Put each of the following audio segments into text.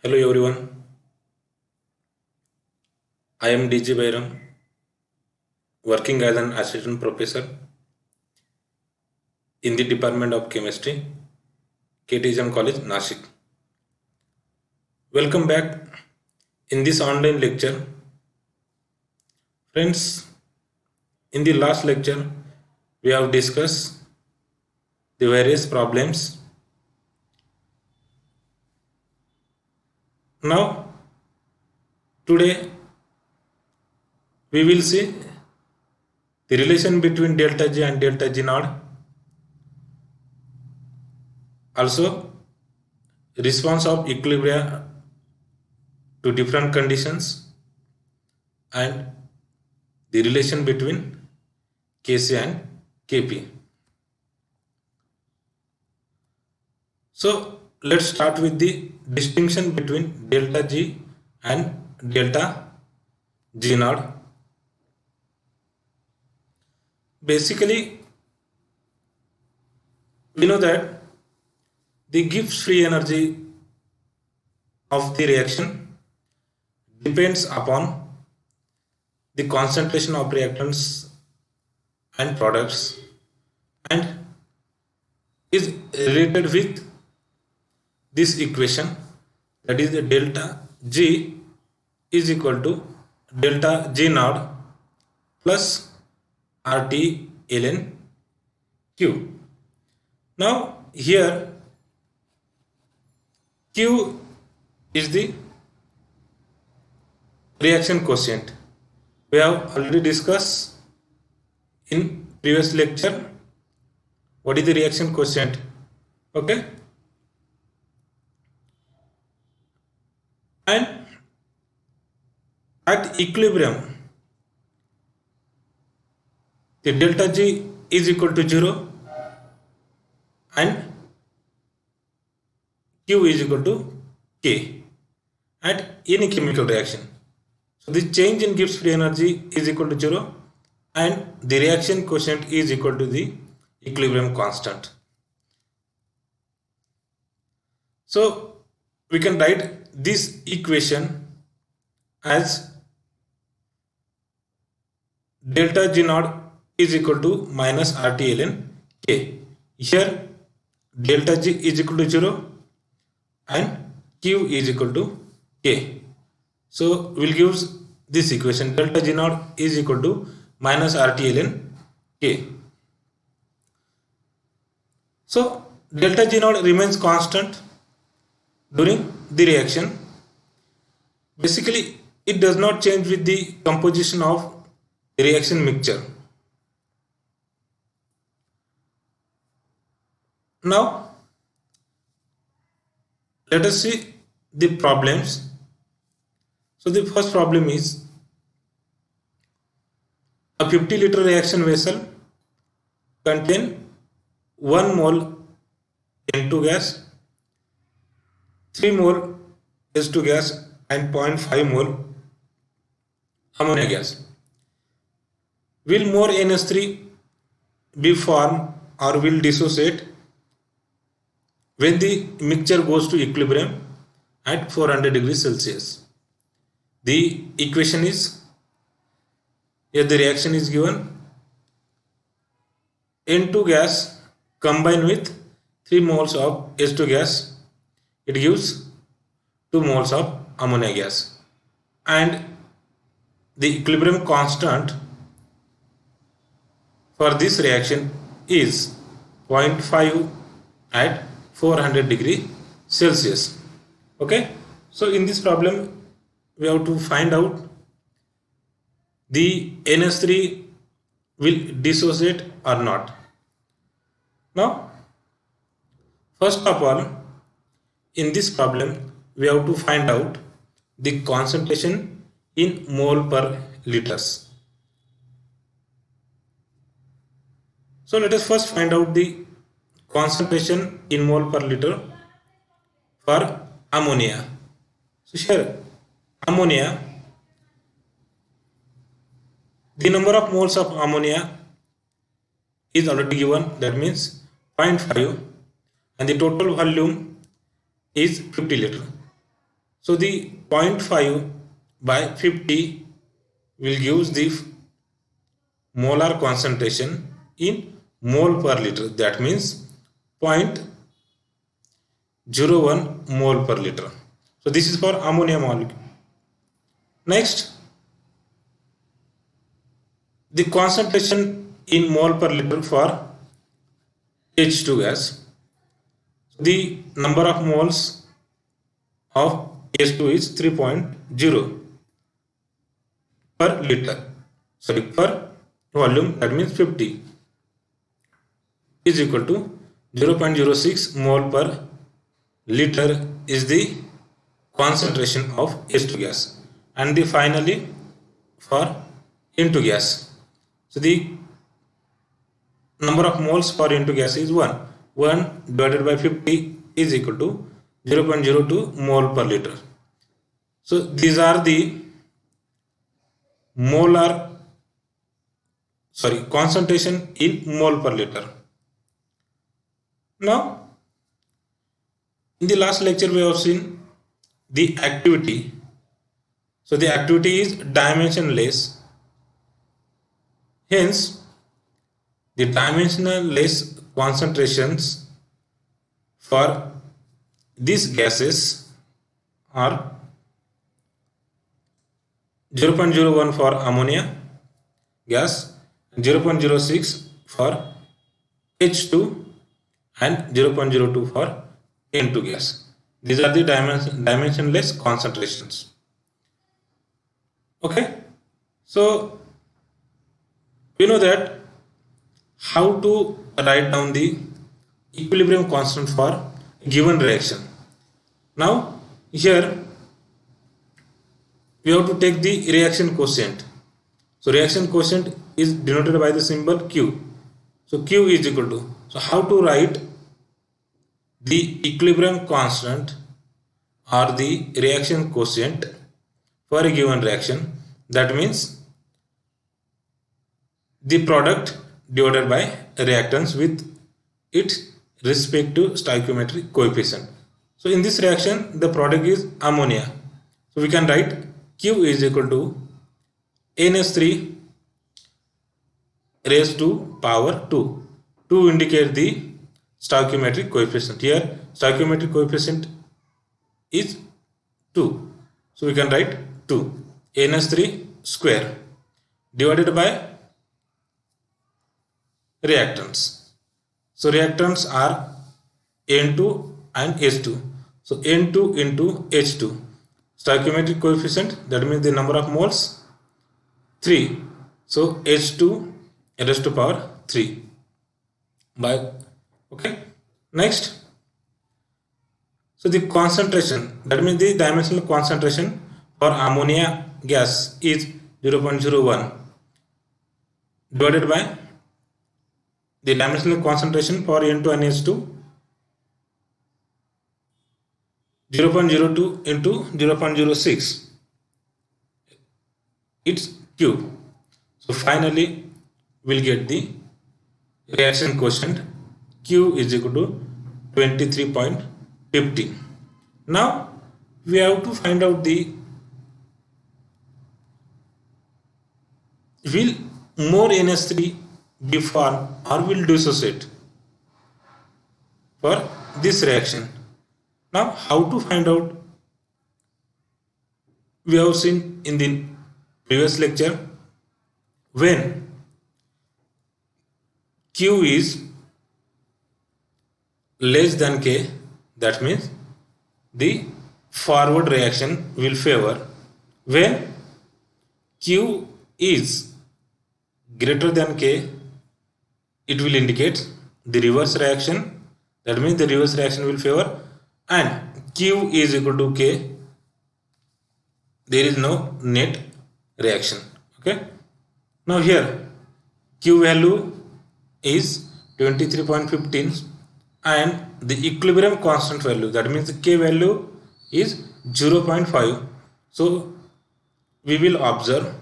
Hello everyone, I am DG Bairam, working as an assistant professor in the Department of Chemistry, KTHM College, Nashik. Welcome back in this online lecture. Friends, in the last lecture, we have discussed the various problems. Now, today, we will see the relation between delta G and delta G naught. Also, response of equilibria to different conditions and the relation between Kc and Kp. So let's start with the distinction between delta G and delta G naught. Basically, we know that the Gibbs free energy of the reaction depends upon the concentration of reactants and products and is related with this equation, that is the delta G is equal to delta G naught plus RT ln Q. Now here Q is the reaction quotient. We have already discussed in previous lecture what is the reaction quotient. Okay, and at equilibrium the delta G is equal to 0 and Q is equal to K at any chemical reaction. So the change in Gibbs free energy is equal to 0 and the reaction quotient is equal to the equilibrium constant. So we can write this equation as delta G naught is equal to minus RT ln K. Here delta G is equal to 0 and Q is equal to K. So we'll give this equation delta G naught is equal to minus RT ln K. So delta G naught remains constant during the reaction. Basically, it does not change with the composition of the reaction mixture. Now, let us see the problems. So the first problem is a 50-liter reaction vessel contain 1 mole N2 gas, 3 mole H2 gas and 0.5 mole ammonia gas. Will more NH3 be formed or will dissociate when the mixture goes to equilibrium at 400 degrees Celsius? The equation is, here the reaction is given, N2 gas combined with 3 moles of H2 gas, it gives 2 moles of ammonia gas, and the equilibrium constant for this reaction is 0.5 at 400 degree Celsius. Okay, so in this problem we have to find out the NH3 will dissociate or not. Now, first of all, in this problem we have to find out the concentration in mole per liters. So let us first find out the concentration in mole per liter for ammonia. So here ammonia, the number of moles of ammonia is already given, that means 0.5, and the total volume is 50 liter. So the 0.5 by 50 will give the molar concentration in mole per liter. That means 0.01 mole per liter. So this is for ammonia molecule. Next, the concentration in mole per liter for H2 gas. The number of moles of H2 is 3.0 per liter. Sorry, per volume, that means 50 is equal to 0.06 mole per liter is the concentration of H2 gas. And the finally for N2 gas. So the number of moles for N2 gas is 1. 1 divided by 50 is equal to 0.02 mole per liter. So these are the concentration in mole per liter. Now, in the last lecture we have seen the activity. So the activity is dimensionless. Hence, the dimensionless concentrations for these gases are 0.01 for ammonia gas, 0.06 for H2 and 0.02 for N2 gas. These are the dimensionless concentrations. Okay, so we know that how to write down the equilibrium constant for a given reaction. Now here we have to take the reaction quotient. So reaction quotient is denoted by the symbol Q. So Q is equal to, so how to write the equilibrium constant or the reaction quotient for a given reaction? That means the product divided by reactants with its respective stoichiometric coefficient. So in this reaction the product is ammonia. So we can write Q is equal to NH3 raised to power 2 to indicate the stoichiometric coefficient. Here stoichiometric coefficient is 2. So we can write 2 NH3 square divided by reactants. So reactants are N2 and H2. So N2 into H2. Stoichiometric coefficient, that means the number of moles, 3. So H2 raised to power 3 by, okay. Next, so the concentration, that means the dimensional concentration for ammonia gas is 0.01 divided by the dimensional concentration for N2 and H2, 0.02 into 0.06, it's cube. So finally we'll get the reaction quotient. Q is equal to 23.50. Now we have to find out the, will more NH3 be formed or will dissociate for this reaction? Now how to find out? We have seen in the previous lecture, when Q is less than K, that means the forward reaction will favor. When Q is greater than K, it will indicate the reverse reaction, that means the reverse reaction will favor. And Q is equal to K, there is no net reaction. Okay, now here Q value is 23.15 and the equilibrium constant value, that means the K value is 0.5. So we will observe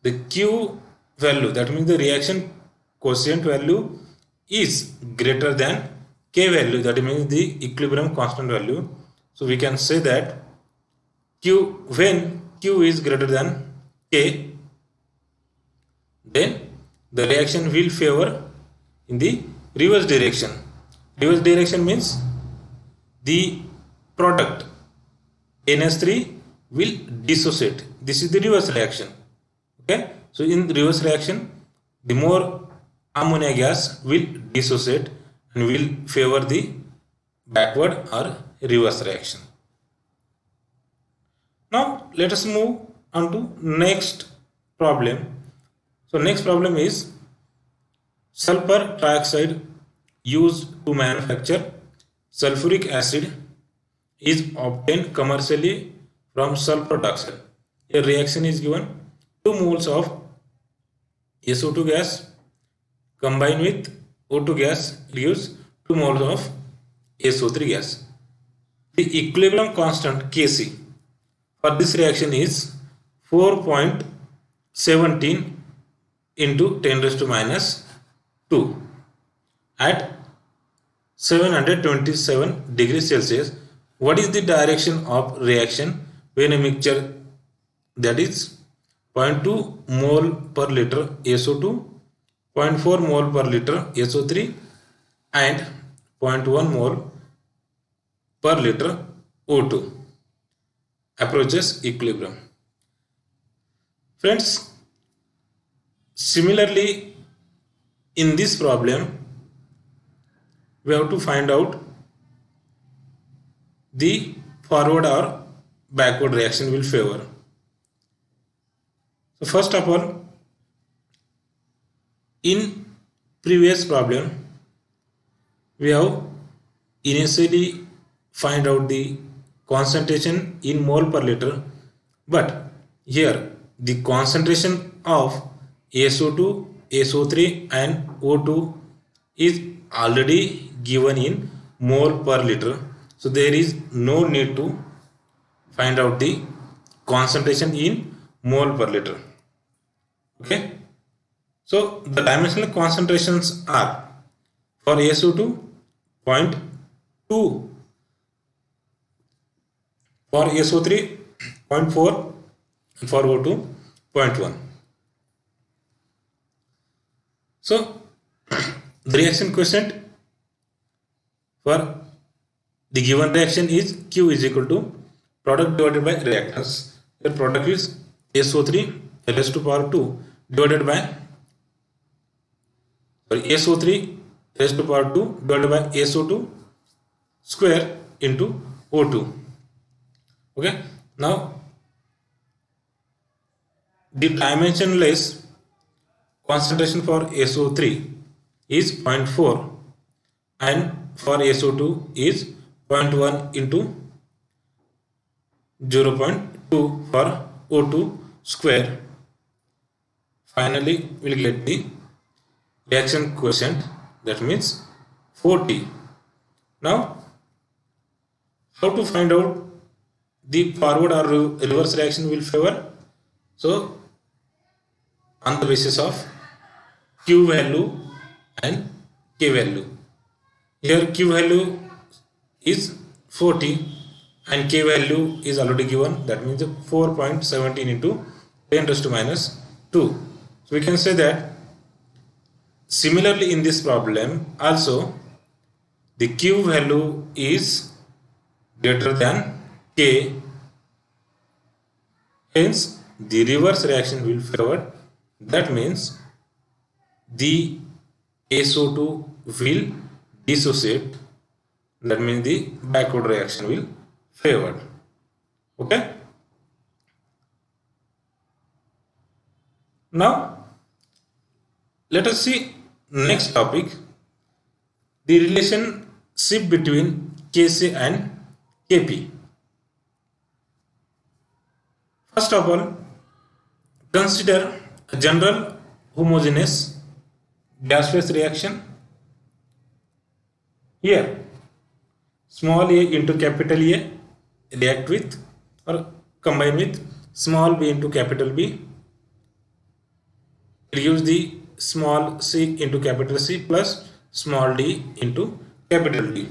the Q value, that means the reaction quotient value is greater than K value, that means the equilibrium constant value. So we can say that when Q is greater than K, then the reaction will favor in the reverse direction. Reverse direction means the product NS3 will dissociate. This is the reverse reaction. Okay, so in the reverse reaction, the more ammonia gas will dissociate and will favor the backward or reverse reaction. Now let us move on to next problem. So next problem is sulfur trioxide used to manufacture sulfuric acid is obtained commercially from sulfur dioxide. A reaction is given: 2 moles of SO2 gas combined with O2 gas gives 2 moles of SO3 gas. The equilibrium constant Kc for this reaction is 4.17 into 10 raised to minus 2 at 727 degrees Celsius. What is the direction of reaction when a mixture that is 0.2 mole per liter SO2, 0.4 mole per liter SO3 and 0.1 mole per liter O2 approaches equilibrium? Friends, similarly in this problem we have to find out the forward or backward reaction will favor. So first of all, in previous problem we have initially find out the concentration in mole per liter, but here the concentration of SO2, SO3 and O2 is already given in mole per liter, so there is no need to find out the concentration in mole per liter. Okay, so the dimensional concentrations are for SO2 0.2, for SO3 0.4 and for O2 0.1. So the reaction quotient for the given reaction is Q is equal to product divided by reactants. The product is SO3 raised to power 2 divided by SO3 raised to power 2 divided by SO2 square into O2. Okay, now the dimensionless concentration for SO3 is 0.4 and for SO2 is 0.1 into 0.2 for O2 square. Finally we'll get the reaction quotient, that means 40. Now how to find out the forward or reverse reaction will favor? So on the basis of Q value and K value. Here Q value is 40 and K value is already given, that means 4.17 into 10 raised to minus 2. So we can say that similarly in this problem also the Q value is greater than K, hence the reverse reaction will favor. That means the SO2 will dissociate, that means the backward reaction will favor. Okay, now let us see next topic, the relationship between Kc and Kp. First of all, consider a general homogeneous gas phase reaction. Here small a into capital A react with or combine with small b into capital B. It gives the small c into capital C plus small d into capital D.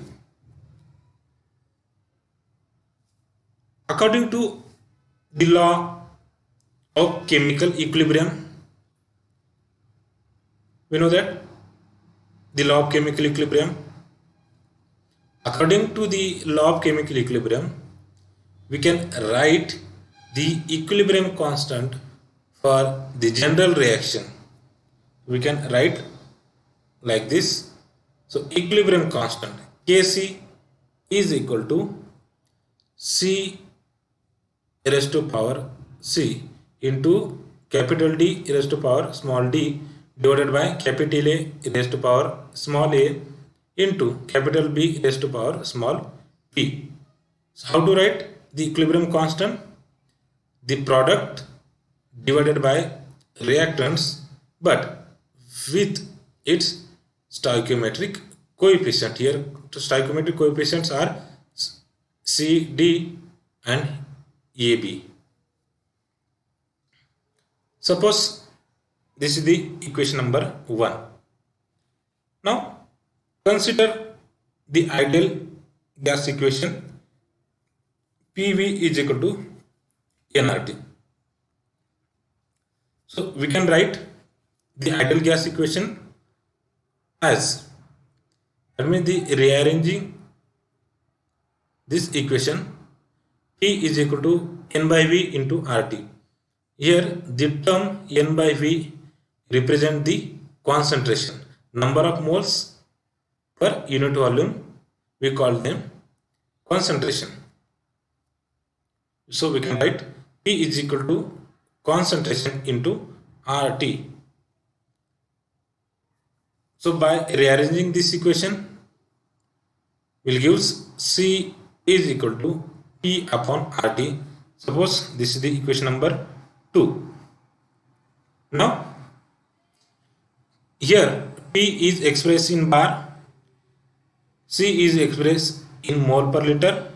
According to the law of chemical equilibrium. We know that the law of chemical equilibrium. According to the law of chemical equilibrium, we can write the equilibrium constant for the general reaction. We can write like this. So equilibrium constant Kc is equal to C raised to power C into capital D raised to power small d divided by capital A raised to power small a into capital B raised to power small p. So how to write the equilibrium constant? The product divided by reactants, but with its stoichiometric coefficient. Here stoichiometric coefficients are C, D and AB. Suppose this is the equation number 1. Now consider the ideal gas equation. PV is equal to nRT. So we can write the ideal gas equation as, that means the rearranging this equation, P is equal to N by V into RT. Here the term N by V represent the concentration, number of moles per unit volume. We call them concentration. So we can write P is equal to concentration into RT. So by rearranging this equation, we'll give C is equal to P upon RT. Suppose this is the equation number 2. Now here P is expressed in bar, C is expressed in mole per liter,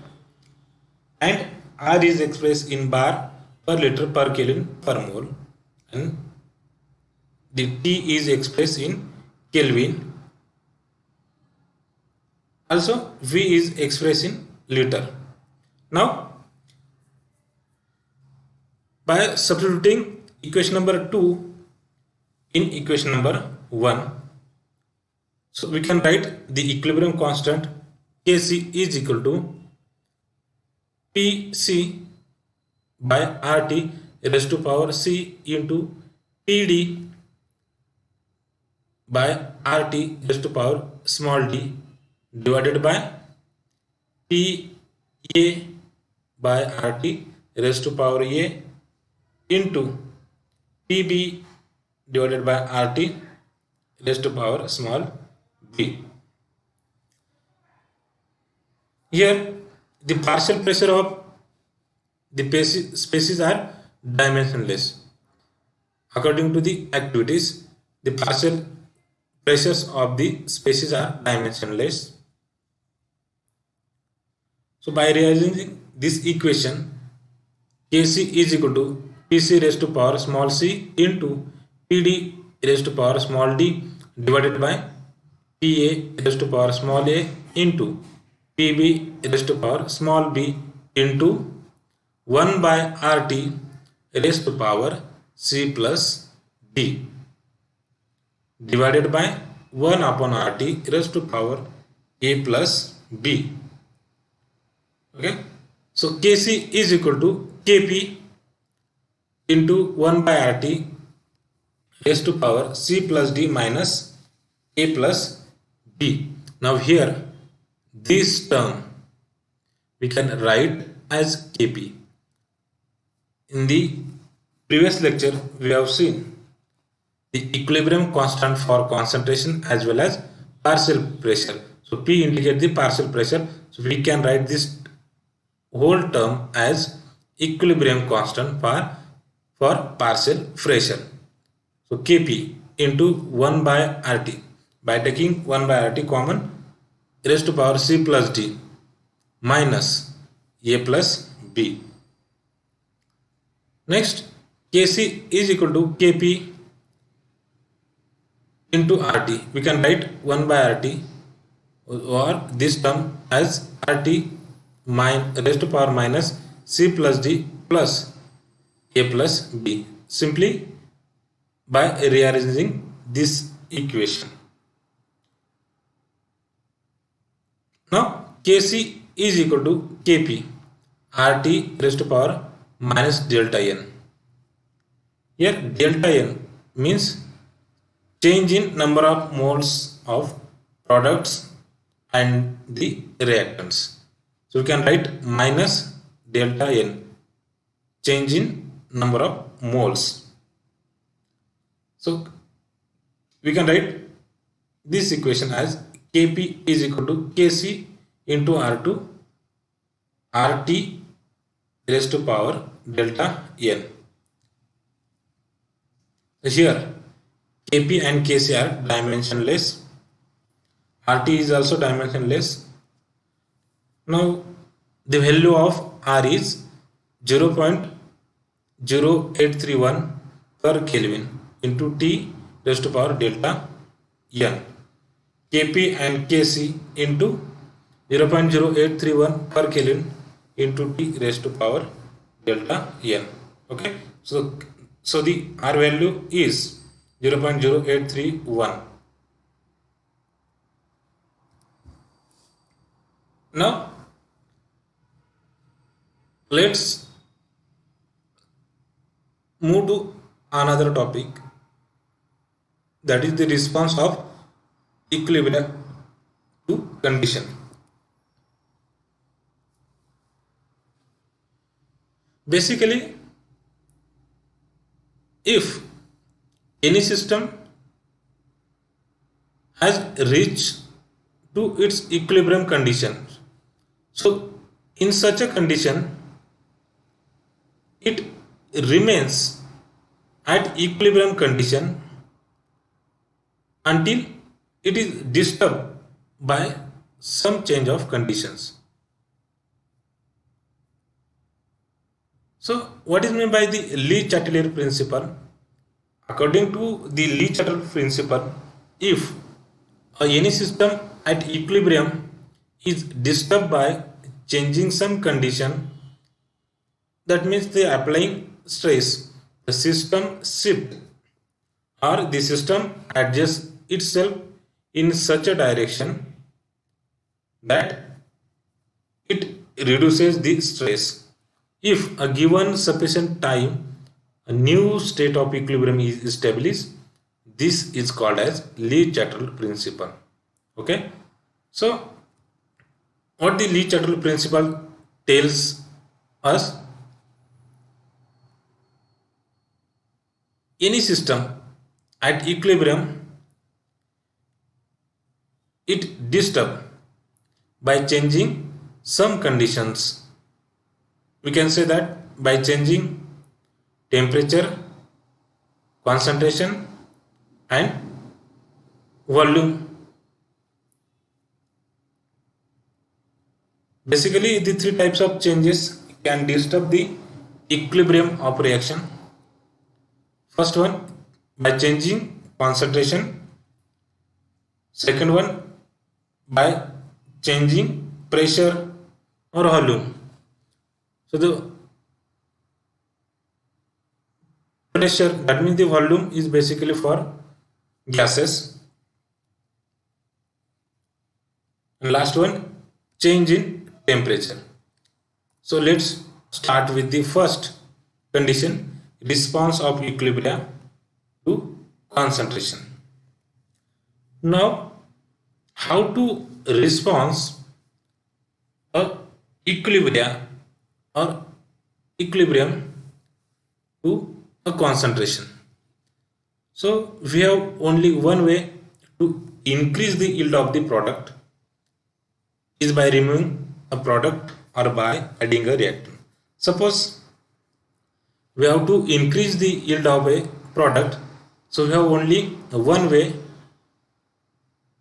and R is expressed in bar per liter per Kelvin per mole, and the T is expressed in Kelvin. Also V is expressed in liter. Now by substituting equation number 2 in equation number 1, so we can write the equilibrium constant Kc is equal to Pc by RT raised to power C into Pd by RT raised to power small d divided by Pa by RT raised to power A into Pb divided by RT raised to power small b. Here the partial pressure of the species are dimensionless. According to the activities, the partial pressures of the species are dimensionless. So by rearranging this equation, Kc is equal to Pc raised to power small c into Pd raised to power small d divided by Pa raised to power small a into Pb raised to power small b into 1 by RT raised to power C plus D divided by 1 upon RT raised to power A plus B. Okay, so Kc is equal to Kp into 1 by RT raised to power C plus D minus A plus B. Now here this term we can write as Kp. In the previous lecture we have seen the equilibrium constant for concentration as well as partial pressure. So P indicates the partial pressure. So we can write this whole term as equilibrium constant for partial pressure. So Kp into 1 by RT. By taking 1 by RT common, raised to power C plus D minus A plus B. Next, Kc is equal to Kp into RT. We can write 1 by RT or this term as RT raised to power minus C plus D plus A plus B simply by rearranging this equation. Now Kc is equal to Kp RT raised to power minus delta n. Here delta n means change in number of moles of products and the reactants. So we can write minus delta n, change in number of moles. So we can write this equation as Kp is equal to Kc into R2 RT raised to power delta n. Here Kp and Kc are dimensionless. RT is also dimensionless. Now the value of R is 0.0831 per Kelvin into T raised to power delta n. Kp and Kc into 0.0831 per Kelvin into T raised to power delta n. Okay, so the R value is 0.0831. Now let's move to another topic, that is the response of equilibrium to condition. Basically, if any system has reached to its equilibrium condition, so in such a condition it remains at equilibrium condition until it is disturbed by some change of conditions. So what is meant by the Le-Chatelier principle? According to the Le-Chatelier principle, if any system at equilibrium is disturbed by changing some condition, that means they are applying stress, the system shift or the system adjusts itself in such a direction that it reduces the stress. If a given sufficient time a new state of equilibrium is established, this is called as Le-Chatelier principle. Okay, so what the Le-Chatelier principle tells us, any system at equilibrium it disturbed by changing some conditions. We can say that by changing temperature, concentration and volume. Basically the three types of changes can disturb the equilibrium of reaction. First one, by changing concentration. Second one, by changing pressure or volume. So the pressure, that means the volume, is basically for gases. And last one, change in temperature. So let's start with the first condition, response of equilibrium to concentration. Now, how to respond a equilibrium or equilibrium to a concentration. So we have only one way to increase the yield of the product, is by removing a product or by adding a reactant. Suppose we have to increase the yield of a product, so we have only one way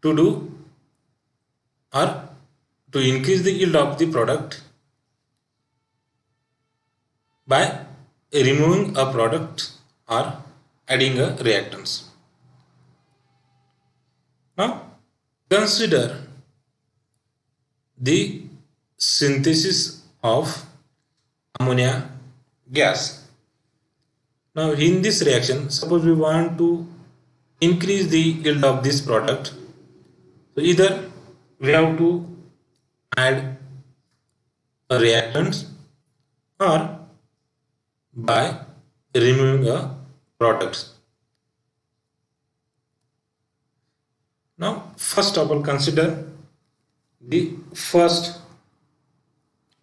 to do, or to increase the yield of the product, by removing a product or adding a reactants. Now consider the synthesis of ammonia gas. Now in this reaction, suppose we want to increase the yield of this product. So either we have to add a reactant or by removing a product. Now first of all, consider the first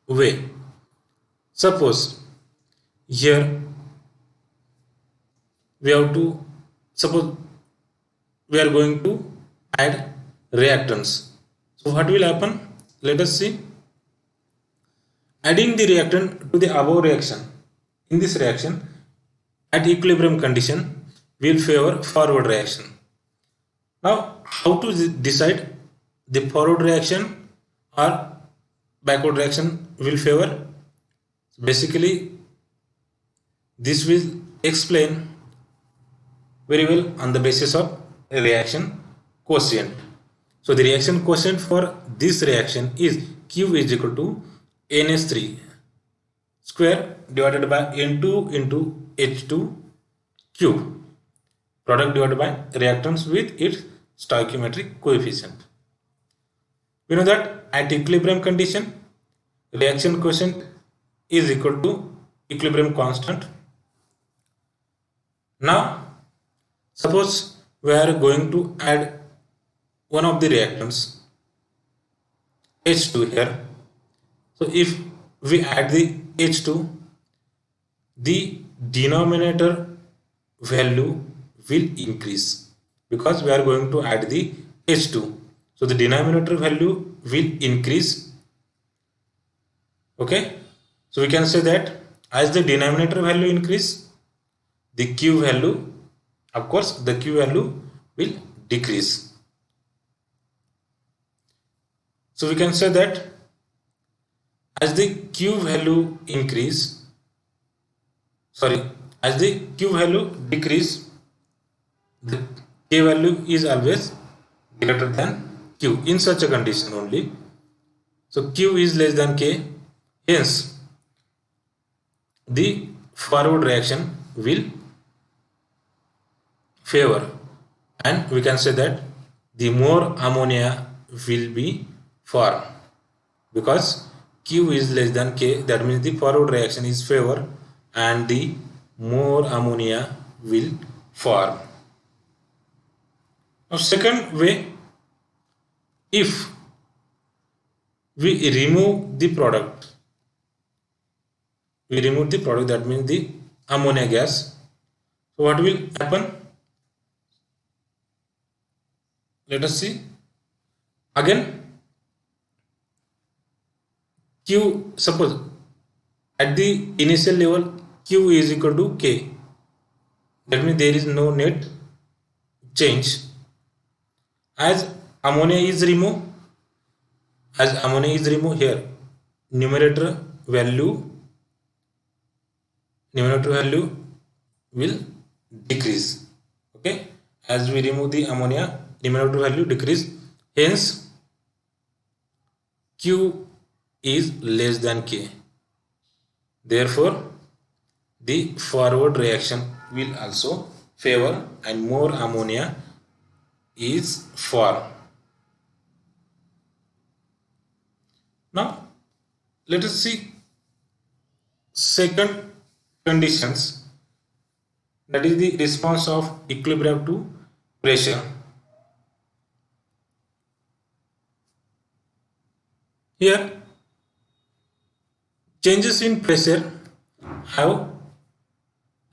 way. Suppose here we have to, suppose we are going to add reactants. So what will happen? Let us see. Adding the reactant to the above reaction, in this reaction at equilibrium condition will favor forward reaction. Now how to decide the forward reaction or backward reaction will favor? Basically this will explain very well on the basis of a reaction quotient. So the reaction quotient for this reaction is Q is equal to NH3 square divided by N2 into H2 cube, product divided by reactants with its stoichiometric coefficient. We know that at equilibrium condition, reaction quotient is equal to equilibrium constant. Now suppose we are going to add one of the reactants, H2 here. So if we add the H2, the denominator value will increase because we are going to add the H2. So the denominator value will increase. Okay. So we can say that as the denominator value increase, the Q value, of course, the Q value will decrease. So we can say that as the Q value increase, as the Q value decrease, the K value is always greater than Q in such a condition only. So Q is less than K, hence the forward reaction will favor, and we can say that the more ammonia will be formed because Q is less than K. That means the forward reaction is favor and the more ammonia will form. Now second way, if we remove the product, that means the ammonia gas. So what will happen? Let us see. Again, Q, suppose at the initial level Q is equal to K. That means there is no net change. As ammonia is removed here, numerator value will decrease. Okay, as we remove the ammonia, numerator value decrease, hence Q is less than K. Therefore the forward reaction will also favor and more ammonia is formed. Now let us see second conditions, that is the response of equilibrium to pressure. Here changes in pressure have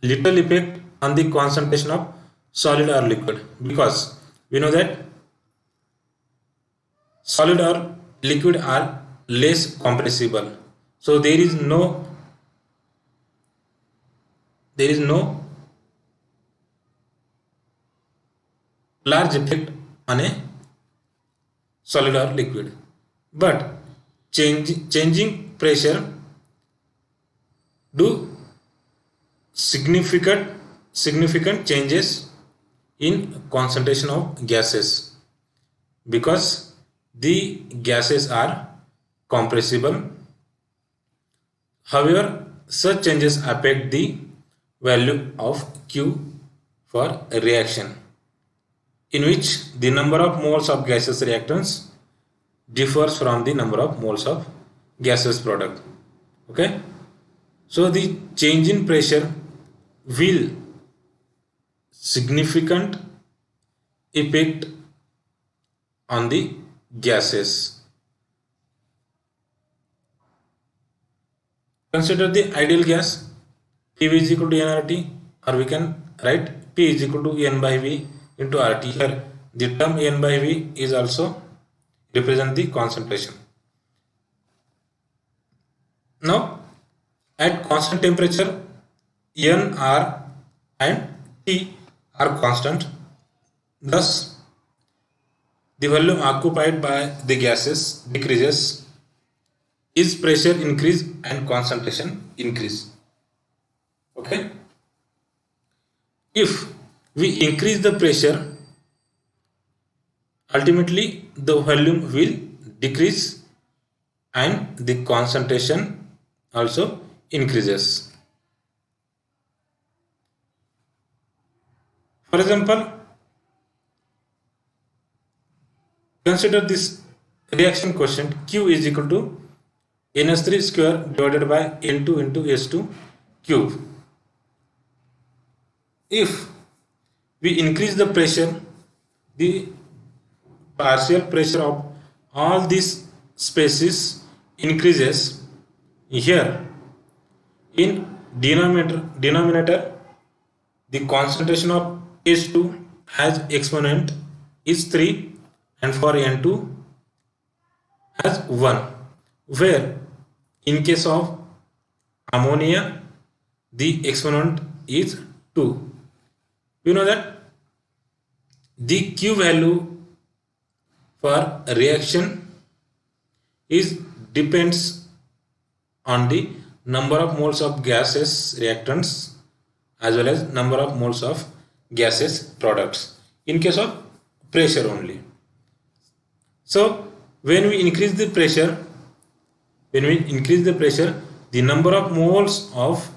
little effect on the concentration of solid or liquid, because we know that solid or liquid are less compressible. So there is no large effect on a solid or liquid, but changing pressure do significant changes in concentration of gases, because the gases are compressible. However, such changes affect the value of Q for a reaction in which the number of moles of gaseous reactants differs from the number of moles of gaseous product. Okay, so the change in pressure will significant effect on the gases. Consider the ideal gas PV is equal to nRT, or we can write P is equal to N by V into RT. Here the term N by V is also represent the concentration. Now at constant temperature N, R and T are constant. Thus the volume occupied by the gases decreases is pressure increase and concentration increase. Okay, if we increase the pressure, ultimately the volume will decrease and the concentration also increases. For example, consider this reaction quotient Q is equal to NH3 square divided by N2 into S2 cube. If we increase the pressure, the partial pressure of all these spaces increases. Here in denominator the concentration of H2 has exponent is 3 and for N2 has 1, where in case of ammonia the exponent is 2. You know that the Q value for a reaction is depends on the number of moles of gaseous reactants as well as number of moles of gaseous products in case of pressure only. So when we increase the pressure, the number of moles of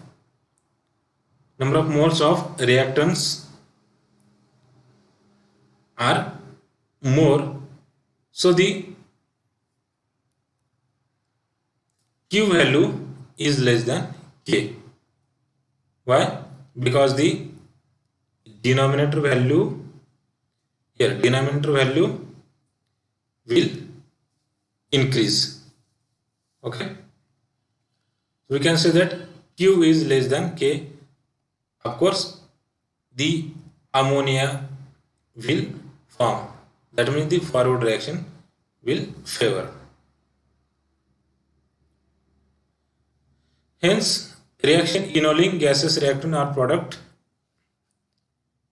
reactants are more, so the Q value is less than K. Why? Because the denominator value will increase. Okay, we can say that Q is less than K. Of course the ammonia will form, that means the forward reaction will favor. Hence reaction involving gaseous reactant or product,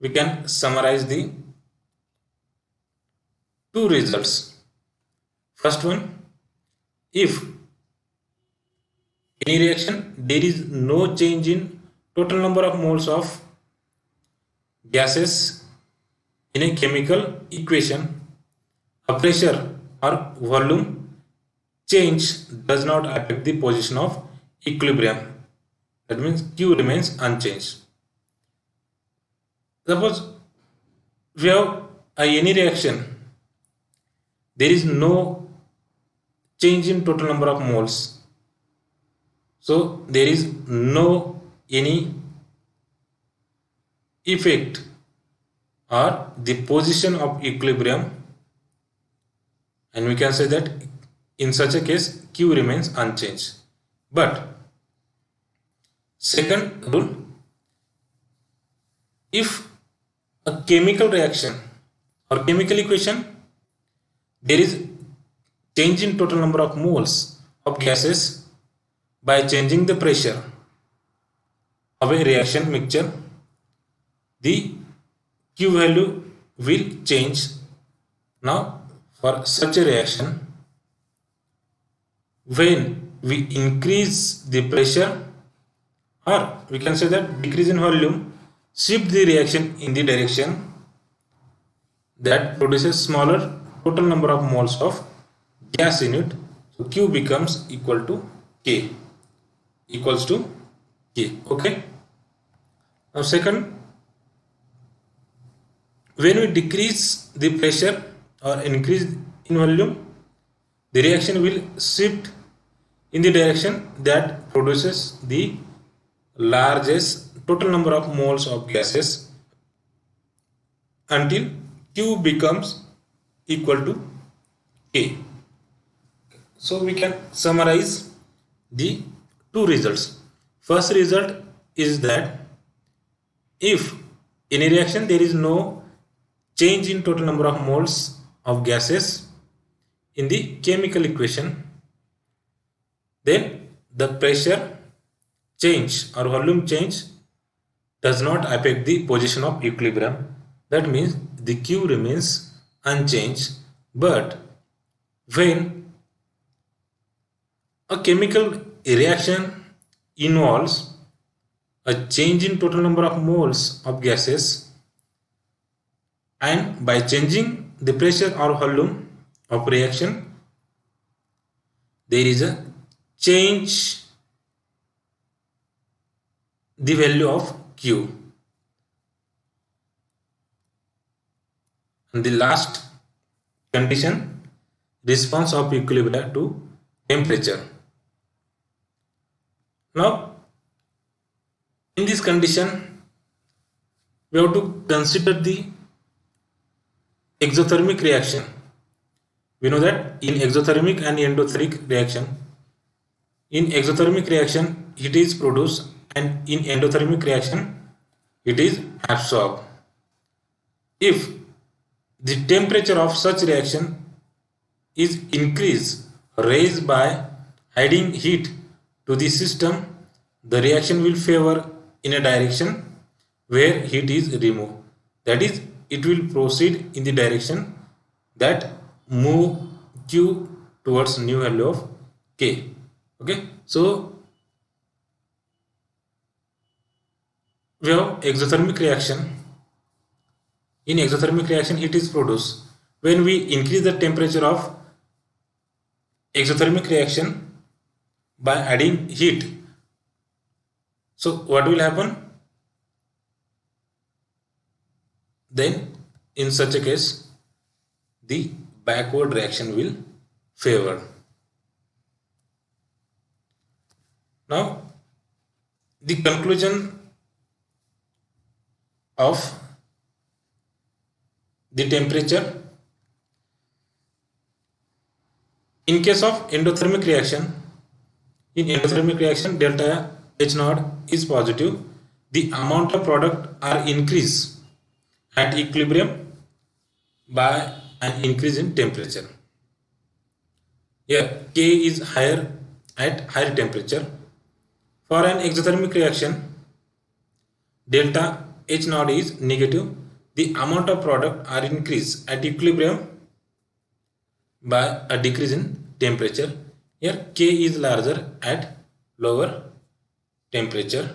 we can summarize the two results. First one, if any reaction there is no change in total number of moles of gases in a chemical equation, a pressure or volume change does not affect the position of equilibrium. That means Q remains unchanged. Suppose we have any reaction, there is no change in total number of moles, so there is no any effect or the position of equilibrium, and we can say that in such a case Q remains unchanged. But second rule, if a chemical reaction or chemical equation there is change in total number of moles of gases by changing the pressure of a reaction mixture, the Q value will change. Now for such a reaction, when we increase the pressure, or we can say that decrease in volume, shift the reaction in the direction that produces smaller total number of moles of gas in it, so Q becomes equals to K. Okay, Now second, when we decrease the pressure or increase in volume, the reaction will shift in the direction that produces the largest total number of moles of gases until Q becomes equal to K. So we can summarize the two results. First result is that if in a reaction there is no change in total number of moles of gases in the chemical equation, then the pressure change or volume change does not affect the position of equilibrium. That means the Q remains unchanged. But when a chemical reaction involves a change in total number of moles of gases, and by changing the pressure or volume of reaction, there is a change the value of Q. And the last condition, response of equilibrium to temperature. Now, in this condition, we have to consider the exothermic reaction. We know that in exothermic and endothermic reaction, in exothermic reaction heat is produced and in endothermic reaction it is absorbed. If the temperature of such reaction is increased, raised by adding heat to the system, the reaction will favor in a direction where heat is removed. That is, it will proceed in the direction that move Q towards new value of K. Okay, so we have exothermic reaction. In exothermic reaction, heat is produced. When we increase the temperature of exothermic reaction by adding heat, so what will happen? Then in such a case, the backward reaction will favor. Now, the conclusion of the temperature. In case of endothermic reaction, in endothermic reaction delta H naught is positive. The amount of product are increased at equilibrium by an increase in temperature. Here K is higher at higher temperature. For an exothermic reaction, delta H naught is negative. The amount of product are increased at equilibrium by a decrease in temperature. Here K is larger at lower temperature.